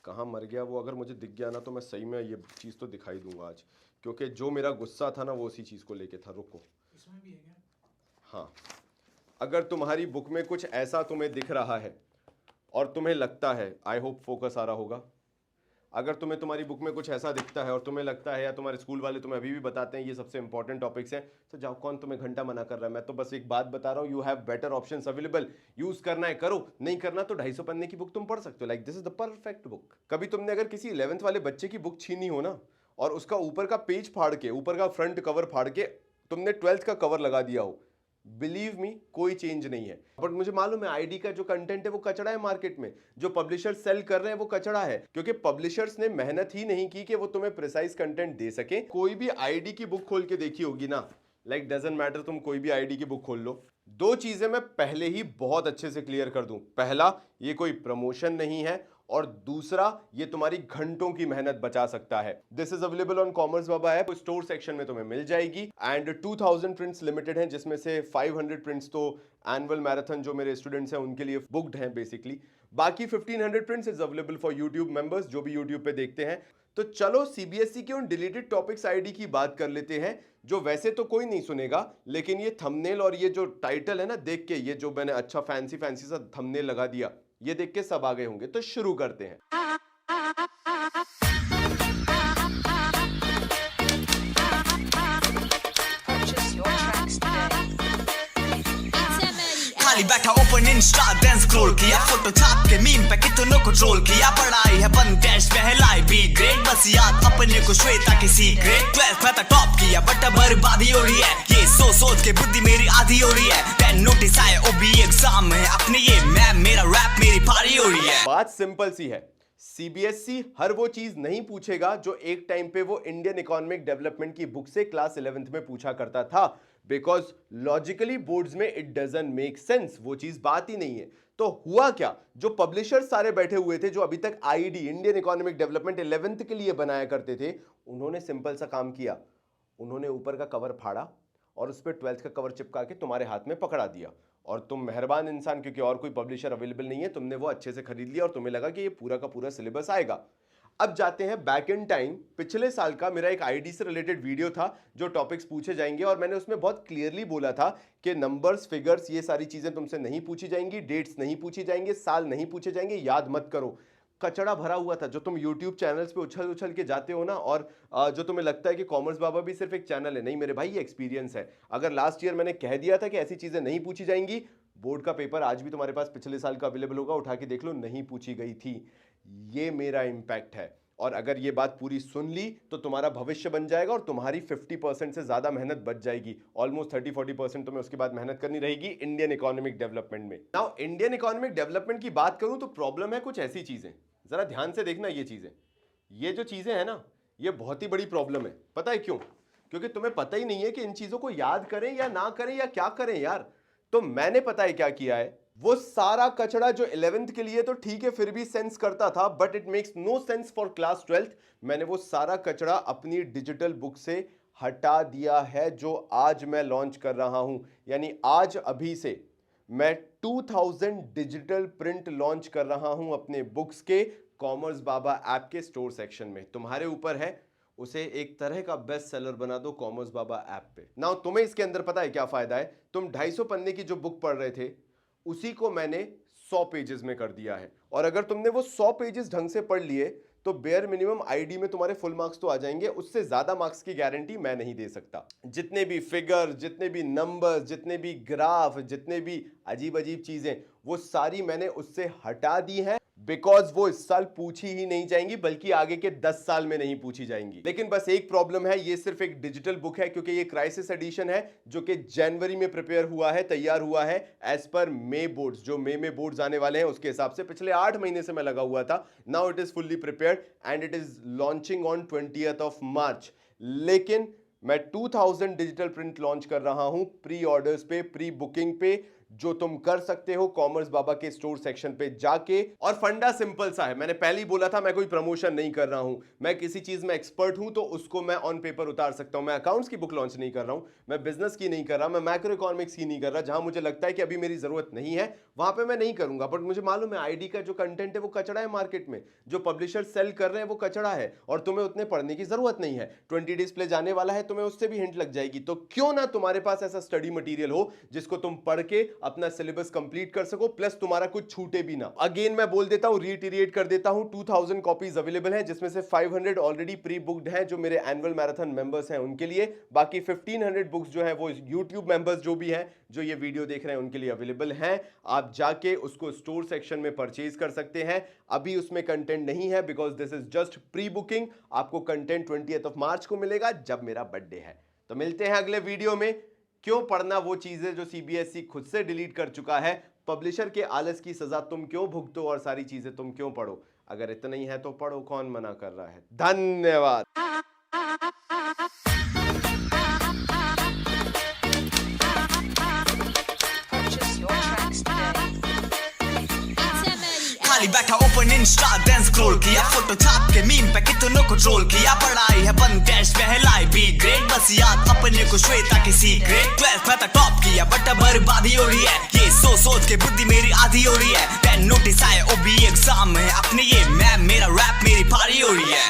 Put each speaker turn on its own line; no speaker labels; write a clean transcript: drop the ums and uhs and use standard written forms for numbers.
कहाँ मर गया वो, अगर मुझे दिख गया ना तो मैं सही में ये चीज़ तो दिखाई दूंगा आज, क्योंकि जो मेरा गुस्सा था ना वो उसी चीज़ को लेके था। रुको,
इसमें भी है क्या?
हाँ, अगर तुम्हारी बुक में कुछ ऐसा तुम्हें दिख रहा है और तुम्हें लगता है, आई होप फोकस आ रहा होगा, अगर तुम्हें तुम्हारी बुक में कुछ ऐसा दिखता है और तुम्हें लगता है या तुम्हारे स्कूल वाले तुम्हें अभी भी बताते हैं ये सबसे इंपॉर्टेंट टॉपिक्स हैं, तो जाओ, कौन तुम्हें घंटा मना कर रहा है। मैं तो बस एक बात बता रहा हूँ, you have better options available, use करना है करो, नहीं करना तो 250 पन्ने की बुक तुम पढ़ सकते हो। Like this is the perfect book. कभी तुमने अगर किसी 11th वाले बच्चे की बुक छीनी हो ना और उसका ऊपर का पेज फाड़ के, ऊपर का फ्रंट कवर फाड़ के तुमने 12th का कवर लगा दिया हो, बिलीव मी कोई चेंज नहीं है। बट मुझे मालूम है आईडी का जो कंटेंट है वो कचड़ा है मार्केट में, जो पब्लिशर्स सेल कर रहे हैं वो कचड़ा है, क्योंकि पब्लिशर्स ने मेहनत ही नहीं की कि वो तुम्हें प्रिसाइज कंटेंट दे सके। कोई भी आईडी की बुक खोल के देखी होगी ना, लाइक डजंट मैटर, तुम कोई भी आईडी की बुक खोल लो, दो चीजें मैं पहले ही बहुत अच्छे से क्लियर कर दूं। पहला, ये कोई प्रमोशन नहीं है, और दूसरा, ये तुम्हारी घंटों की मेहनत बचा सकता है। This is available on commerce Baba app, store section में तुम्हें मिल जाएगी। एंड 2000 प्रिंट्स लिमिटेड हैं, जिसमें से 500 प्रिंट्स तो एनुअल मैराथन जो मेरे स्टूडेंट्स हैं उनके लिए बुक्ड हैं बेसिकली। बाकी 1500 prints is available for YouTube members जो भी यूट्यूब पे देखते हैं। तो चलो सीबीएसई के उन डिलीटेड टॉपिक्स आईडी की बात कर लेते हैं, जो वैसे तो कोई नहीं सुनेगा, लेकिन ये थंबनेल और ये जो टाइटल है ना देख के, ये जो मैंने अच्छा फैंसी फैंसी सा थंबनेल लगा दिया, ये देख के सब आ गए होंगे। तो शुरू करते हैं।
Purchase your tracks today.
खाली बैठा ओपन इंस्टा देन स्क्रॉल किया, फोटो छाप के मीम पे कितनों को ट्रोल किया। पढ़ाई है बंद टेस्ट पहलाई बी ग्रेड, बस याद अपने को श्वेता की सीक्रेट। 12th में तो टॉप किया बट बर्बादी हो रही है, ये सोच के बुद्धि मेरी आधी हो रही है। 10 नोटिस आए ओबी एग्जाम है अपने, ये मैम मेरा रैप मेरी पारी हो रही है।
बात सिंपल सी है, सीबीएसई हर वो चीज नहीं पूछेगा जो एक टाइम पे वो इंडियन इकोनॉमिक डेवलपमेंट की बुक से क्लास 11th में पूछा करता था, बिकॉज लॉजिकली बोर्ड्स में इट डजंट मेक सेंस, वो चीज बात ही नहीं है। तो हुआ क्या, जो पब्लिशर्स सारे बैठे हुए थे, जो अभी तक ID Indian economic development 11th के लिए बनाया करते थे, उन्होंने सिंपल सा काम किया, उन्होंने ऊपर का कवर फाड़ा और उस पर 12th का कवर चिपका के तुम्हारे हाथ में पकड़ा दिया। और तुम मेहरबान इंसान, क्योंकि और कोई पब्लिशर अवेलेबल नहीं है, तुमने वो अच्छे से खरीद लिया और तुम्हें लगा कि ये पूरा का पूरा सिलेबस आएगा। अब जाते हैं बैक इन टाइम। पिछले साल का मेरा एक आईडी से रिलेटेड वीडियो था जो टॉपिक्स पूछे जाएंगे, और मैंने उसमें बहुत क्लियरली बोला था कि नंबर्स, फिगर्स, ये सारी चीजें तुमसे नहीं पूछी जाएंगी, डेट्स नहीं पूछी जाएंगे, साल नहीं पूछे जाएंगे, याद मत करो। कचड़ा भरा हुआ था, जो तुम YouTube चैनल्स पे उछल उछल के जाते हो ना, और जो तुम्हें लगता है कि कॉमर्स बाबा भी सिर्फ एक चैनल है। नहीं मेरे भाई, ये एक्सपीरियंस है। अगर लास्ट ईयर मैंने कह दिया था कि ऐसी चीजें नहीं पूछी जाएंगी, बोर्ड का पेपर आज भी तुम्हारे पास पिछले साल का अवेलेबल होगा, उठा के देख लो, नहीं पूछी गई थी। ये मेरा इंपैक्ट है, और अगर ये बात पूरी सुन ली तो तुम्हारा भविष्य बन जाएगा और तुम्हारी 50% से ज्यादा मेहनत बच जाएगी। ऑलमोस्ट 30-40% तुम्हें उसके बाद मेहनत करनी रहेगी इंडियन इकोनॉमिक डेवलपमेंट में। नाउ इंडियन इकोनॉमिक डेवलपमेंट की बात करूं तो प्रॉब्लम है कुछ ऐसी चीजें, जरा ध्यान से देखना। ये जो चीजें हैं ना, ये बहुत ही बड़ी प्रॉब्लम है। पता है क्यों? क्योंकि तुम्हें पता ही नहीं है कि इन चीजों को याद करें या ना करें या क्या करें यार। तो मैंने पता है क्या किया है, वो सारा कचड़ा जो 11th के लिए तो ठीक है फिर भी सेंस करता था, but it makes no sense for class 12th, मैंने वो सारा कचड़ा अपनी डिजिटल बुक से हटा दिया है, जो आज मैं लॉन्च कर रहा हूं। यानी आज अभी से मैं 2000 डिजिटल प्रिंट लॉन्च कर रहा हूं अपने बुक्स के कॉमर्स बाबा ऐप के स्टोर सेक्शन में। तुम्हारे ऊपर है, उसे एक तरह का बेस्ट सेलर बना दो कॉमर्स बाबा ऐप पे। नाउ तुम्हें इसके अंदर पता है क्या फायदा है? तुम 250 पन्ने की जो बुक पढ़ रहे थे उसी को मैंने 100 पेजेस में कर दिया है, और अगर तुमने वो 100 पेजेस ढंग से पढ़ लिए तो बेयर मिनिमम आईडी में तुम्हारे फुल मार्क्स तो आ जाएंगे, उससे ज्यादा मार्क्स की गारंटी मैं नहीं दे सकता। जितने भी फिगर, जितने भी नंबर्स, जितने भी ग्राफ, जितने भी अजीब अजीब चीजें, वो सारी मैंने उससे हटा दी हैं, बिकॉज वो इस साल पूछी ही नहीं जाएंगी, बल्कि आगे के 10 साल में नहीं पूछी जाएंगी। लेकिन बस एक प्रॉब्लम है, ये सिर्फ एक डिजिटल बुक है, क्योंकि ये क्राइसिस एडिशन है जो कि जनवरी में प्रिपेयर हुआ है, तैयार हुआ है एज पर मे बोर्ड्स। जो मे में बोर्ड्स आने वाले हैं उसके हिसाब से पिछले 8 महीने से मैं लगा हुआ था। Now it is fully prepared and it is launching on 20th of March। लेकिन मैं 2000 डिजिटल प्रिंट लॉन्च कर रहा हूं प्री ऑर्डर्स पे, प्री बुकिंग पे। जो तुम कर सकते हो कॉमर्स बाबा के स्टोर सेक्शन पे जाके। और फंडा सिंपल सा है, मैंने पहले ही बोला था मैं कोई प्रमोशन नहीं कर रहा हूं, मैं किसी चीज में एक्सपर्ट हूं तो उसको मैं ऑन पेपर उतार सकता हूं। मैं अकाउंट्स की बुक लॉन्च नहीं कर रहा हूं, मैं बिजनेस की नहीं कर रहा, मैं मैक्रो इकोनॉमिक्स की नहीं कर रहा। जहां मुझे लगता है कि अभी मेरी जरूरत नहीं है वहां पे मैं नहीं करूंगा, बट मुझे मालूम है आईडी का जो कंटेंट है वो कचड़ा है मार्केट में, जो पब्लिशर सेल कर रहे हैं वो कचड़ा है और तुम्हें उतने पढ़ने की जरूरत नहीं है। 20 डिस्प्ले जाने वाला है, तुम्हें उससे भी हिंट लग जाएगी। तो क्यों ना तुम्हारे पास ऐसा स्टडी मटेरियल हो जिसको तुम पढ़ के अपना सिलेबस कंप्लीट कर सको, प्लस तुम्हारा कुछ छूटे भी ना। अगेन मैं बोल देता हूं, रीइटरेट कर देता हूं, 2000 कॉपीज अवेलेबल हैं जिसमें से 500 ऑलरेडी प्री बुक्ड हैं जो मेरे एनुअल मैराथन मेंबर्स हैं उनके लिए। बाकी 1500 बुक्स जो है वो यूट्यूब मेंबर्स जो भी हैं जो ये वीडियो देख रहे हैं उनके लिए अवेलेबल हैं। आप जाके उसको स्टोर सेक्शन में परचेज कर सकते हैं। अभी उसमें कंटेंट नहीं है because this is just pre booking. आपको कंटेंट 20 मार्च को मिलेगा जब मेरा बर्थडे है। तो मिलते हैं अगले वीडियो में। क्यों पढ़ना वो चीजें जो सीबीएसई खुद से डिलीट कर चुका है, पब्लिशर के आलस की सजा तुम क्यों भुगतो और सारी चीजें तुम क्यों पढ़ो। अगर इतना ही है तो पढ़ो, कौन मना कर रहा है। धन्यवाद।
Purchase your tracks today.
खाली बैठा ओपन इंस्टा देन स्क्रॉल किया, फोटो छाप के मीम पे कितनों को ट्रोल किया। पढ़ाई है बंद टेस्ट पहलाई बी ग्रेड, बस याद अपने को श्वेता की सीक्रेट। 12th में तो टॉप किया बट बर्बादी हो रही है, ये सोच के बुद्धि मेरी आधी हो रही है। 10 नोटिस आए ओबी एग्जाम है अपने, ये मैम मेरा रैप मेरी पारी हो रही है।